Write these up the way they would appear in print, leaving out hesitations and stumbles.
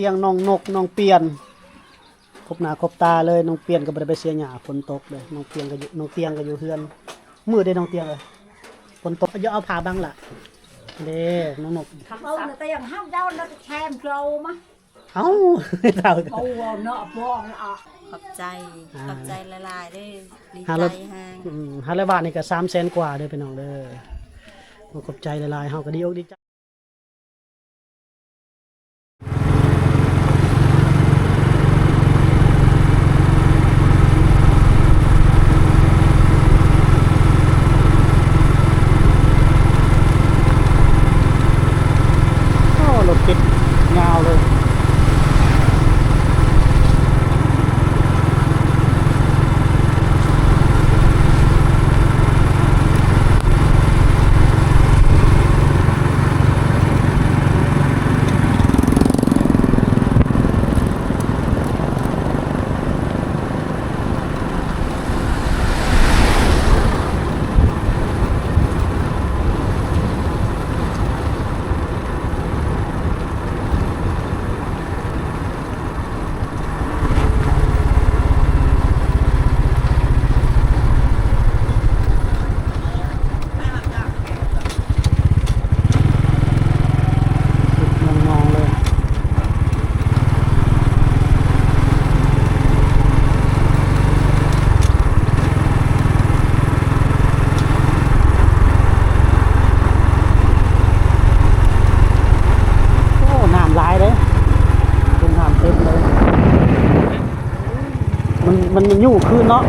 ตียงน้องนกน้องเปียนครบหน้าครบตาเลยน้องเปียนก็บ่ได้ไปเสียหญ้าฝนตกเลยน้องเปียนก็อยู่น้องเตียงก็อยู่เฮือนมืดได้น้องเตียงเลยฝนตกอย่าเอาผ้าบังล่ะเด้น้องนก Đâu là tiền không đâu nó xem trâu mà เอ้าเท่า bầu nọ bò nọ ขอบใจขอบใจละลายได้ดี หา ใจ รถ ฮะ 500 บาทนี่ก็300,000 กว่าเด้อพี่น้องเด้อขอบใจหลายๆเฮาก็ดีอกดีใจรถติดยาวเลยงงๆเลยโอ้น้ำหลายเลยเป็นน้ำเต็มเลยมันอยู่คืนเนาะ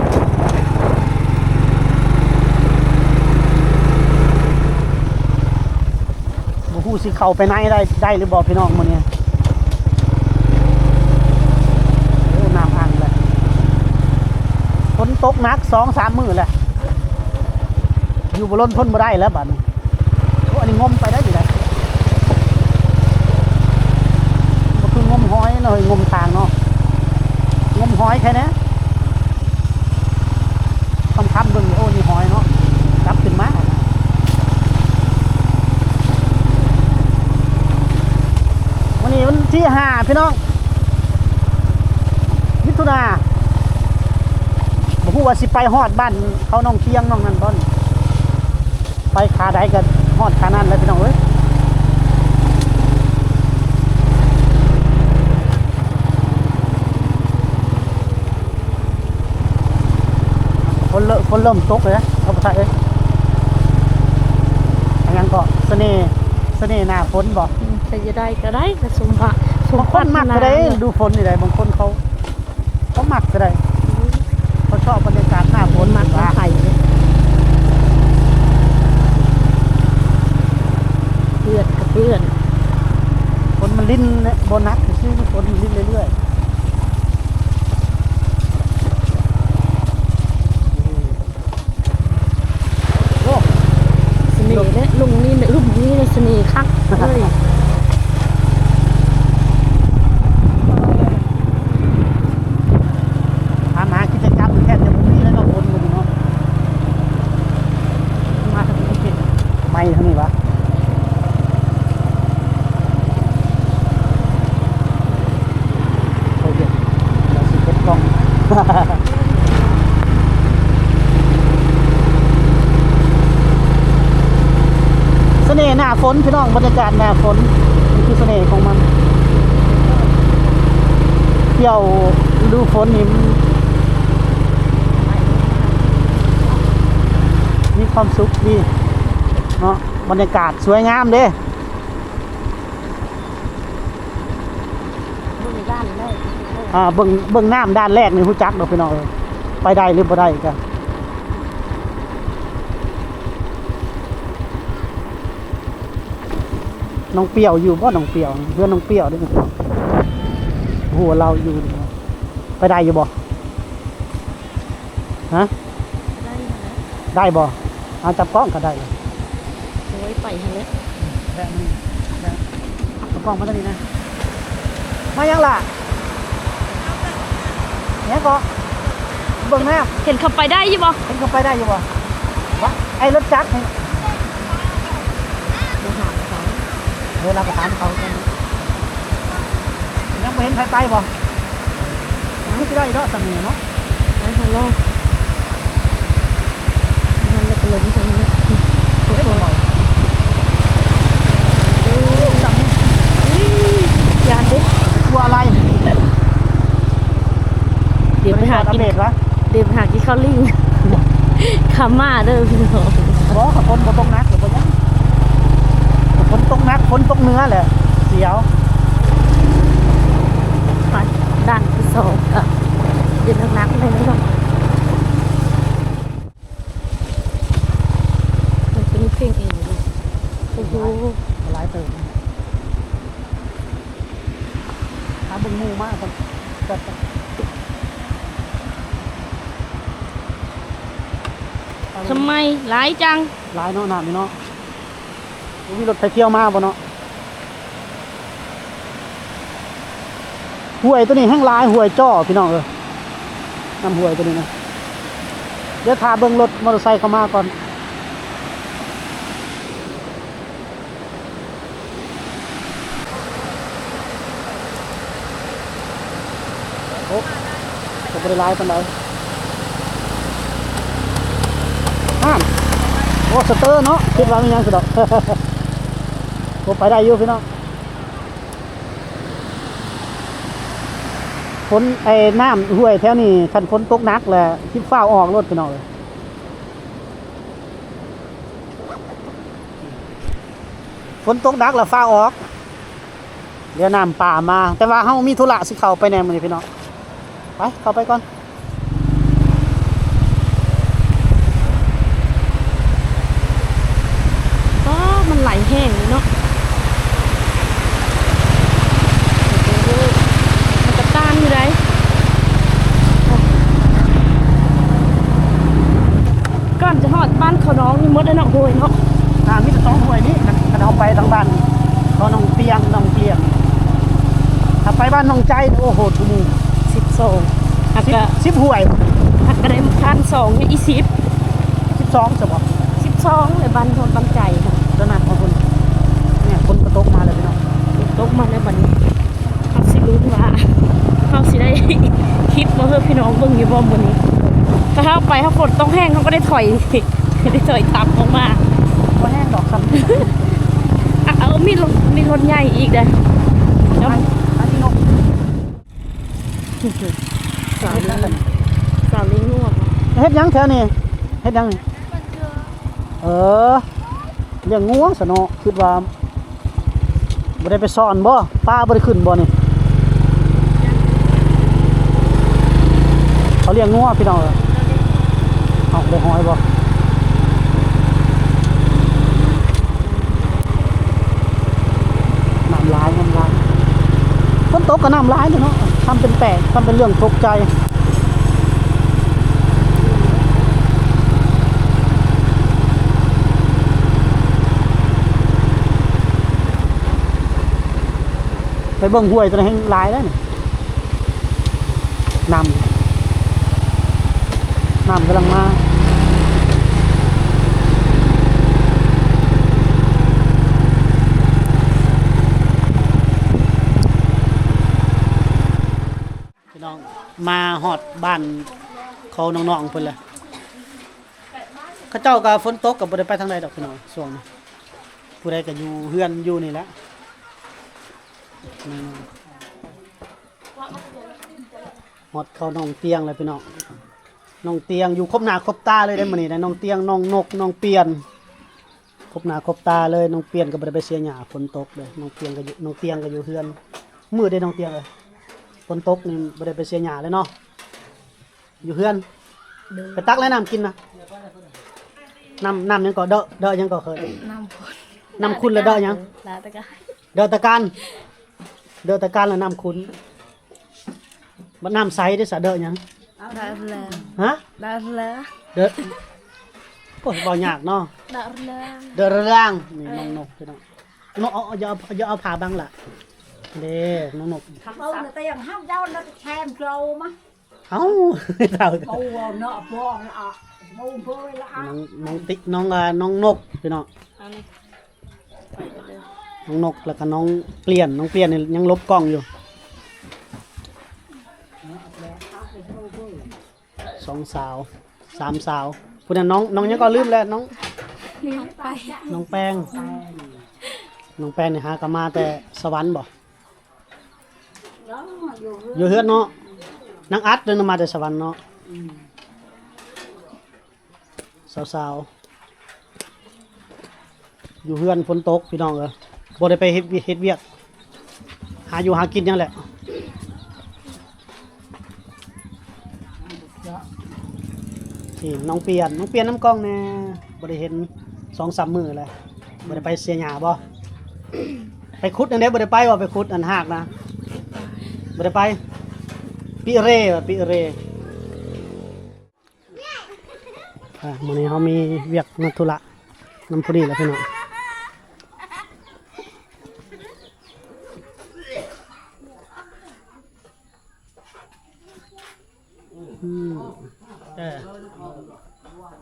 บ่ฮู้สิเข้าไปไหนได้หรือบ่พี่น้องมื้อนี้โอ้น้ำอ่างเลยฝนตกหนัก 2-3 มื้อแล้วอยู่บ่ล้นพ้นบ่ได้แล้วบัดนี้โอ้อันนี้งมไปได้อยู่ได้บ่คืองมหอยเนาะงมทางเนาะงมหอยแค่นี้คำเบิ่งโอ้นี่หอยเนาะจับขึ้นมาวันนี้วันที่5พี่น้องมิถุนาบ่ฮู้ว่าสิไปฮอดบ้านเขาน้องเชียงน้องนั่นบ่นี่ไปขาใดก็ฮอดขานั้นแล้วพี่น้องเอ้ยฝนเริ่มตกเลยนะเอาไปใส่เอ้ยอันยังก็เสน่ห์หน้าฝนบ่ จะได้ก็ได้กระสุมพระสุ บางคนมักก็ได้ดูฝนนี่ได้บางคนเขามักก็ได้เขาชอบบรรยากาศหน้าฝน มักไข่เพื่อนกับเพื่อน ฝนมันลิ้นบนนักชื่อฝนมันลิ้นเรื่อยๆโอ้ เสน่ห์และลุงนี่เนี่ยลุงนี่เนี่ยเสน่ห์คักเลย หากิจกรรมแค่จะมีแล้วก็ฝนมันเนาะมาทำกิจไม่เท่านี้วะโอเคเราสิเก็บกล้อง เสน่ห์หน้าฝนพี่น้องบรรยากาศหน้าฝนนี่คือเสน่ห์ของมันเที่ยวฤดูฝนนี่มีความสุขดีเนาะบรรยากาศสวยงามเด้เบิ่งน้ำด้านแรกนี่ฮู้จักดอกพี่น้องเอ้ยไปได้หรือบ่ได้กันน้องเปรี้ยวอยู่บ่น้องเปรี้ยวเพื่อนน้องเปรี้ยวเด้หัวเราอยู่ไปได้อยู่บ่ฮะได้บ่เอาจับกล้องก็ได้เลย โอ้ยไปฮะเลย แบบนี้จับกล้องมาตรงนี้นะมายังล่ะเนี่ยก็เบิ่งแม่ เห็นขับไปได้ยี่บ่ เห็นเขาไปได้อยู่บ่วะไอ้รถจักรนี่ เดี๋ยวถามเขา เวลาไปถามเขาเนี่ย ยังไม่เห็นใครไปบ่ไม่ได้เนาะสำเนียงเนาะ ไปทางโลกทางแล้วก็ลงทางนี้ทุกคนยานดิ กลัวอะไร เดี๋ยวไปหากิน เบรกวะ เดี๋ยวไปหากินข้าวลิงคาม่าเด้อพี่น้อง บอกกับฝนตกนักหรือเปล่าฝนตกนักฝนตกเนื้อแหละเสียว มาด้านที่สองก็เดินหนักๆเลยนะครับมันเป็นเพลงเองเลยโอ้โห หลายเติมหาบึงมูมากครับจัด ทำไมหลายจัง หลายเนาะน้ำนี่เนาะมีรถไปเที่ยวมาบ่เนาะห่วยตัวนี้แห้งลายห่วยจ้อพี่น้องน้ำห่วยตัวนี้นะเดี๋ยวพาเบิ่งรถมอเตอร์ไซค์เข้ามาก่อนโอ้ก็บ่ได้หลายปานใดโอ้สเตอร์เนาะคิดว่ามีหยังสิดอก โอ้ไปได้อยู่พี่น้องฝนไอ้น้ำห้วยแถวนี้คันฝนตกหนักแหละคิดฟ้าวออกรถพี่น้องเลยฝนตกหนักแล้วฟ้าวออกเดี๋ยวน้ำป่ามาแต่ว่าเฮามีธุระสิเข้าไปแน่มื้อนี้พี่น้องไปเข้าไปก่อน ก็มันไหลแห้งเลยเนาะโอ้โหมันกระต้านอยู่ไรก่อนจะหอดบ้านเขาน้องนี่มดแล้วเนาะโหยเนาะ มีแต่2ห้วยนี้กันเอาไปทางบ้านเขาน้องเตียงน้องเตียงถ้าไปบ้านน้องใจโอ้โหทุมู 12หักกะ 10ห้วย หักกระไดพันสองอี10 12ซะบ่ 12เลยบ้านคนบ้านใจค่ะ เจ้านั้นของคุณเนี่ยฝนก็ตกมาเลยพี่น้อง ตกมาแล้วบัดนี้เขาสิรู้ว่าเขาสิได้ คลิปมาเพื่อพี่น้องเบิ่งอยู่บ่มื้อนี้ถ้าเขาไปเขาฝนต้องแห้งเขาก็ได้ถอย ได้ถอยตามออกมา บ่แห้งดอกซ้ำ เอามีรถใหญ่อีกเด้อแล้ว อันนี้นก สาวลิงนวด เฮ็ดหยังแถวนี้เฮ็ดหยังนี่เลี้ยงงูซะเนาะคิดว่าบ่ได้ไปซ่อนบ่ป้าบ่ได้ขึ้นบ่นี่เขาเลี้ยงงูพี่น้องเอาได้หอยบ่น้ำลายฝนตกก็น้ำลายเนาะทำเป็นแปลกทำเป็นเรื่องตกใจไปเบิ่งห้วยตัวนี้ให้ลายแล้วนี่น้ำกำลังมาพี่น้องมาฮอดบ้านเขาน้องๆเพิ่นเลยเขาเจ้าก็ฝนตกก็บ่ได้ไปทางใดดอกพี่น้องช่วงนี้ผู้ใดก็อยู่เฮือนอยู่นี่แหละฮอดเขาน้องเตียงเลยพี่น้องน้องเตียงอยู่ครบหน้าครบตาเลยได้มื้อนี้นะน้องเตียงน้องนกน้องเปียนครบหน้าครบตาเลยน้องเปียนก็บ่ได้ไปเสียหญ้าฝนตกเลยน้องเตียงก็อยู่เฮือนมื้อได้น้องเตียงเลยฝนตกนี่บ่ได้ไปเสียหญ้าเลยเนาะอยู่เฮือนไปตักแล้วน้ำกินนะน้ำยังก็เดอะยังก็เคยน้ำคุณแล้วเดอะยังเดอะตะการแล้วน้ำคุณบัดน้ำใสได้สะเดอะยัง ได้แล้ว ฮะ ได้แล้ว เด้อโอ้ยบ่ยากเนาะ ได้แล้ว เด้อร่างนี่น้องนกพี่น้องนกอย่าเอาผ้าบังล่ะเด้น้องนก Đâu người ta dần hấp rau nó xem trâu mà เอ้าเต่า Bầu nọ bò nọ Bầu phơi là น้องติ๊กน้องน้องนกพี่น้อง อันนี้ไปกันเลย น้องนกแล้วก็น้องเปลี่ยนนี่ยังลบกล้องอยู่ 2 สาว 3 สาวผู้นั้นน้องยังก็ลืมแล้วน้อง ไป น้องแป้งน้องแป้งนี่หาก็มาแต่สวรรค์บ่ đó vô อยู่เฮือนเนาะนางอัดเดินมาแต่สวรรค์เนาะสาวๆอยู่เฮือนฝนตกพี่น้องเอ้ยบ่ได้ไปเฮ็ดเวียกหาอยู่หากินหยังแหละนี่น้องเปลี่ยนน้ำกล้องแน่บ่ได้เห็น 2-3 มื้อแล้วบ่ได้ไปเสียหญ้าบ่ ไปขุดอันใดบ่ได้ไปว่าไปขุดอันหากนะบ่ได้ไปปิเร่ว่าปิเร่มื้อนี้เฮามีเวียกนัดธุระนำผู้นี้แหละพี่น้อง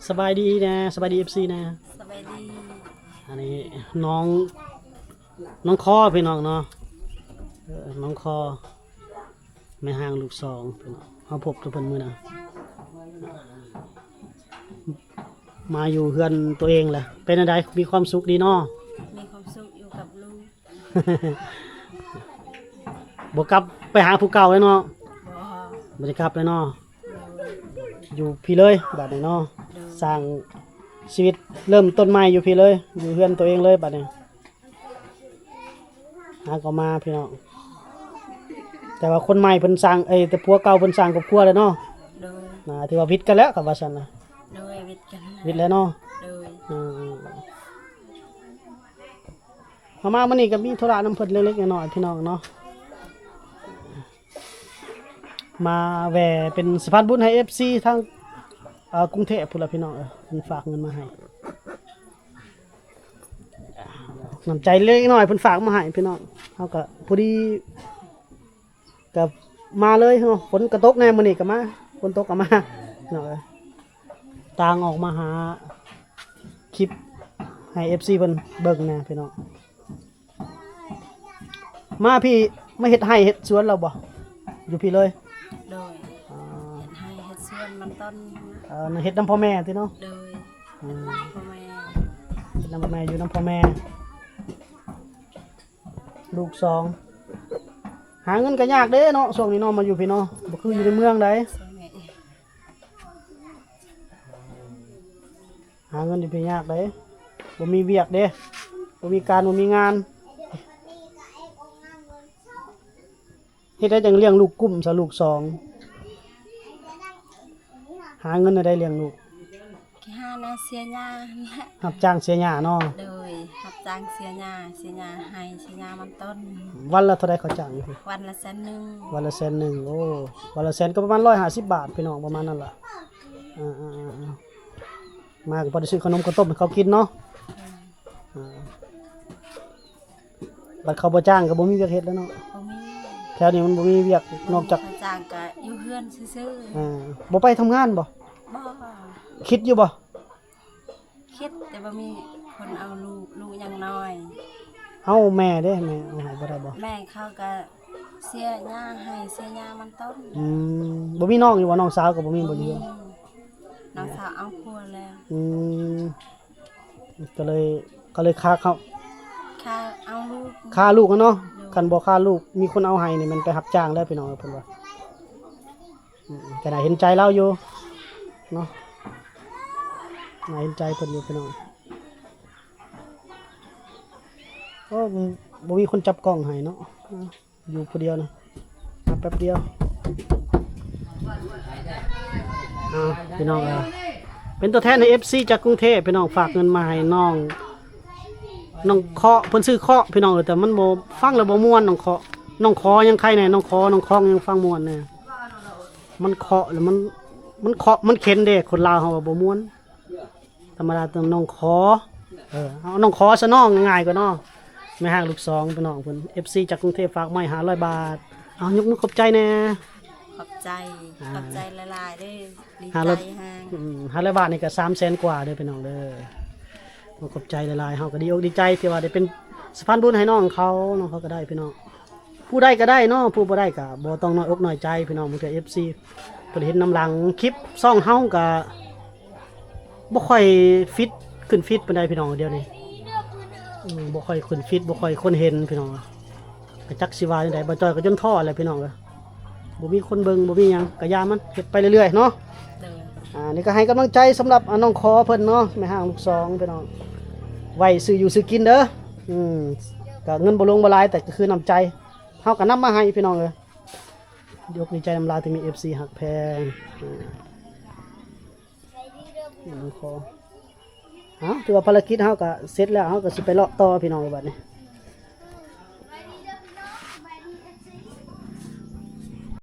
สบายดีนะสบายดี FC นะ สบายดี อันนี้น้องคอพี่น้องเนาะน้องคอไม่ห่างลูกสองพี่น้องเขาพบตัวเพิ่นมื้อน่ะมาอยู่เฮือนตัวเองแหละเป็นอะไรมีความสุขดีเนาะ มีความสุขอยู่กับลูก บ่กลับไปหาผู้เก่าเลยเนาะ บ่ บ่ได้กลับเลยเนาะอยู่พี่เลยบัดนี้เนาะสร้างชีวิตเริ่มต้นใหม่อยู่พี่เลยอยู่เฮือนตัวเองเลยบัดนี้หาก็มาพี่น้องแต่ว่าคนใหม่เพิ่นสร้างแต่ผัวเก่าเพิ่นสร้างครอบครัวแล้วเนาะ โดย ที่ว่าวิทย์กันแล้วกับว่าซั่นน่ะ โดยวิทย์กัน วิทย์แล้วเนาะ โดย เฮามามื้อนี้ก็มีธุระนำเพิ่นเล็กๆน้อยๆพี่น้องเนาะมาแหวเป็นสะพานบุญให้ FC ทางกรุงเทพพุ่นล่ะพี่น้องเพิ่นฝากเงินมาให้น้ำใจเล็กน้อยเพิ่นฝากมาให้พี่น้องเฮาก็พอดีก็มาเลยเนาะฝนกระตกแน่มื้อนี้ก็มาฝนตกก็มาพี่น้องต่างออกมาหาคลิปให้ FC เพิ่นเบิ่งแน่พี่น้องมาพี่มาเฮ็ดไร่เฮ็ดสวนเราบ่อยู่พี่เลย โดยเฮ็ดให้เฮ็ดสวนมันต้น เฮ็ดน้ำพ่อแม่ติเนาะ โดยพ่อแม่ เฮ็ดน้ำพ่อแม่อยู่น้ำพ่อแม่ลูกสองหาเงินก็ยากเด้เนาะช่วงนี้เนาะมาอยู่พี่เนาะบ่คืออยู่ในเมืองใด สวยแม่ หาเงินอยู่พี่ยากเด้บ่มีเวียกเด้บ่มีการบ่มีงานเฮ็ดได้จังเลี้ยงลูกกุ้มซะลูกสองหาเงินได้เลี้ยงลูก ขี้หานาเสียหญ้า รับจ้างเสียหญ้าเนาะ โดยรับจ้างเสียหญ้าให้เสียหญ้ามันต้น วันละเท่าใดเขาจ้างอยู่พี่ วันละ100,000 วันละ100,000โอ้วันละ100,000ก็ประมาณ150 บาทพี่น้องประมาณนั้นล่ะมาก็พอได้ซื้อขนมข้าวต้มให้เขากินเนาะบัดเขาบ่จ้างก็บ่มีเวียกเฮ็ดแล้วเนาะ บ่มี แถวนี้มันบ่มีเวียกนอกจาก เขาจ้างก็อยู่เฮือนซื่อ บ่ไปทำงานบ่ ๆบ่ คิดอยู่บ่ คิดแต่บ่มีคนเอาลูกยังน้อย เฮาแม่เด้แม่เอาให้บ่ได้บ่ แม่เขาก็เสียหญ้าให้เสียหญ้ามันต้น บ่มีน้องอยู่บ่น้องสาวก็บ่มีบ่อยู่ น้องสาวเอาพัวแล้ว ก็เลยค่าเขา ค่าเอาลูก ค่าลูกอะเนาะคันบ่ค่าลูกมีคนเอาให้นี่มันไปรับจ้างแล้วพี่น้องเพิ่นว่าก็น่าเห็นใจเราอยู่เนาะน่าเห็นใจเพิ่นอยู่พี่น้องโอ้บ่มีคนจับกล้องให้เนาะอยู่ผู้เดียวนะมาแป๊บเดียวพี่น้องเป็นตัวแทนใน FC จากกรุงเทพพี่น้องฝากเงินมาให้น้องเคาะเพิ่นซื้อเคาะพี่น้องแต่มันบ่ฟังแล้วบ่ม่วนน้องเคาะน้องคอยังใครแน่น้องคอน้องคองยังฟังม่วนแน่มันเคาะแล้วมันเคาะมันเข็นเด้คนลาวเฮาว่าบ่ม่วนธรรมดาต้องน้องคอเอาน้องคอซะน้องง่ายๆกว่าเนาะแม่ห้างลูกสองพี่น้องเพิ่น FC จากกรุงเทพฝากมาให้500 บาทเอายกมือขอบใจแน่ ขอบใจหลายๆเด้อดี 500 ใจแฮง 500 บาทนี่ก็300,000 กว่าเด้อพี่น้องเด้อขอบใจหลายๆเฮาก็ดีอกดีใจที่ว่าได้เป็นสะพานบุญให้น้องเขาก็ได้พี่น้องผู้ใดก็ได้เนาะผู้บ่ได้ก็บ่ต้องน้อยอกน้อยใจพี่น้องมันก็ FC เพิ่นเห็นน้ำหลังคลิปซ่องเฮาก็บ่ค่อยฟิตขึ้นฟิตปานใดพี่น้องเดี๋ยวนี้บ่ค่อยขึ้นฟิตบ่ค่อยคนเห็นพี่น้องก็จักสิว่าจังไดบ่จ้อยก็จนท้อแหละพี่น้องบ่มีคนเบิ่งบ่มีหยังก็ยามันเฮ็ดไปเรื่อยๆเนาะนี่ก็ให้กำลังใจสำหรับน้องคอเพิ่นเนาะแม่ห้างลูกสองพี่น้องไว้ซื้ออยู่ซื้อกินเด้อก็เงินบ่ลงบ่หลายแต่ก็คือน้ำใจเฮาก็นำมาให้พี่น้องยกดีใจน้ำลายที่มี FC หักแพงน้องคอถือว่าภารกิจเฮาก็เสร็จแล้วเฮาก็สิไปเลาะต่อพี่น้องบัดนี้